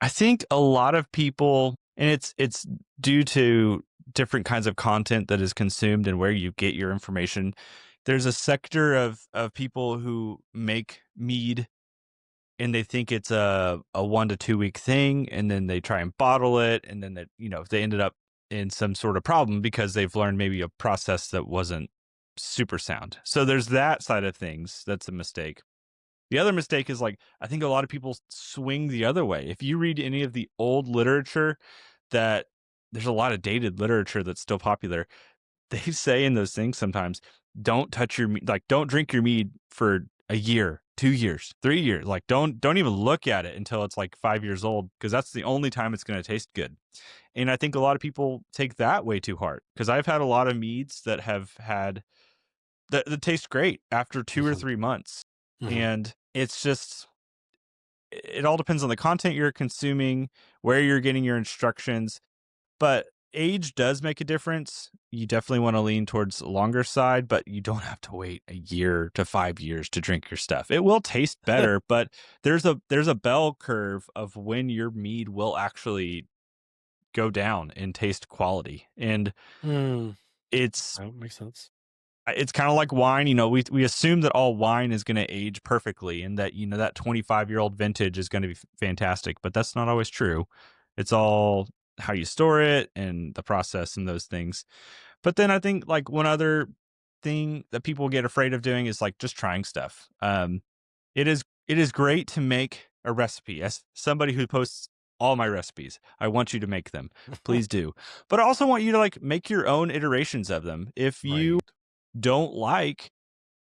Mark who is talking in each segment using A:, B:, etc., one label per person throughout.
A: I think a lot of people, and it's due to different kinds of content that is consumed and where you get your information. There's a sector of people who make mead and they think it's a 1 to 2 week thing, and then they try and bottle it, and then they ended up in some sort of problem because they've learned maybe a process that wasn't super sound. So there's that side of things. That's a mistake. The other mistake is, like, I think a lot of people swing the other way. If you read any of the old literature, that there's a lot of dated literature that's still popular. They say in those things sometimes, don't touch your mead, like, don't drink your mead for a year, 2 years, 3 years. Like, don't even look at it until it's like 5 years old, because that's the only time it's going to taste good. And I think a lot of people take that way too hard, because I've had a lot of meads that have had that taste great after 2 or 3 months.
B: Mhm.
A: And it's just, it all depends on the content you're consuming, where you're getting your instructions. But age does make a difference. You definitely want to lean towards the longer side, but you don't have to wait a year to 5 years to drink your stuff. It will taste better, but there's a bell curve of when your mead will actually go down in taste quality. And
B: Mm,
A: it's
B: that makes sense.
A: it's kind of like wine. We assume that all wine is going to age perfectly, and that that 25-year-old vintage is going to be fantastic, but that's not always true. It's all how you store it and the process and those things. But then I think, like, one other thing that people get afraid of doing is, like, just trying stuff. It is great to make a recipe. As somebody who posts all my recipes, I want you to make them. Please do. But I also want you to, like, make your own iterations of them. If you
B: Right.
A: don't like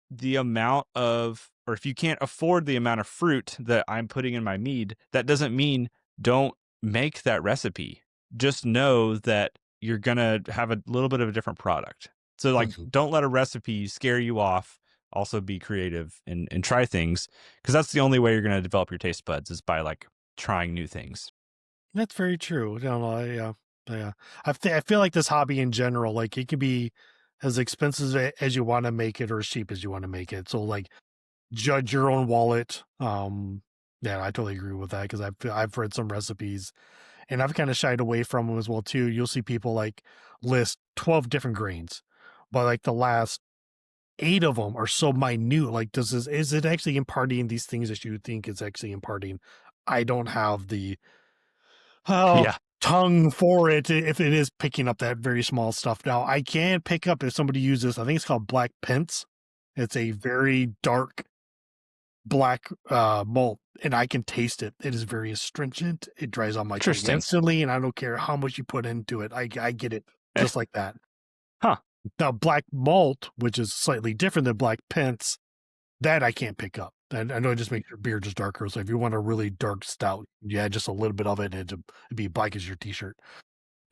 A: the amount of, or if you can't afford the amount of fruit that I'm putting in my mead, that doesn't mean don't make that recipe. Just know that you're going to have a little bit of a different product. So, like,
B: Mhm.
A: don't let a recipe scare you off. Also be creative and try things, because that's the only way you're going to develop your taste buds, is by, like, trying new things.
B: That's very true. You know, yeah, yeah. I feel like this hobby in general, like it can be as expensive as you want to make it or as cheap as you want to make it. So like judge your own wallet. Yeah, I totally agree with that because I've read some recipes and I've kind of shied away from them as well too. You'll see people like list 12 different grains, but like the last eight of them are so minute. Like, is it actually imparting these things that you think it's actually imparting? I don't have the
A: Yeah.
B: tongue for it if it is picking up that very small stuff. Now, I can pick up if somebody uses, I think it's called black pence. It's a very dark black malt, and I can taste it. It is very astringent. It dries on my tongue
A: Interesting.
B: instantly, and I don't care how much you put into it. I get it
A: Eh,
B: just like that.
A: huh.
B: Now, black malt, which is slightly different than black pence, that I can't pick up. And I know it just makes your beer just darker. So if you want a really dark stout, you add just a little bit of it, and it'd be black as your t-shirt.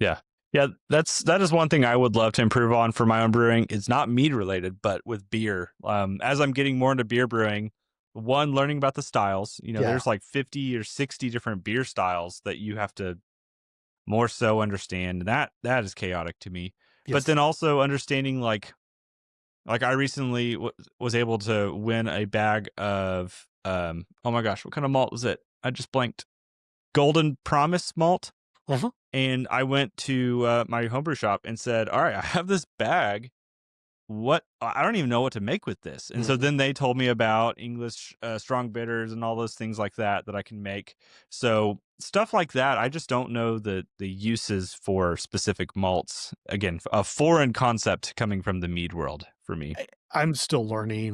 A: Yeah. Yeah, that is one thing I would love to improve on for my own brewing. It's not mead related, but with beer. As I'm getting more into beer brewing, one, learning about the styles.
B: Yeah.
A: There's like 50 or 60 different beer styles that you have to more so understand. That is chaotic to me. But
B: Yes.
A: then also understanding, like I recently was able to win a bag of oh my gosh, what kind of malt was it? I just blanked. Golden Promise malt.
B: Uh-huh.
A: And I went to my homebrew shop and said, "All right, I have this bag. What, I don't even know what to make with this." And so
B: Mhm.
A: then they told me about English strong bitters and all those things like that I can make. So stuff like that, I just don't know the uses for specific malts. Again, a foreign concept coming from the mead world for me.
B: I'm still learning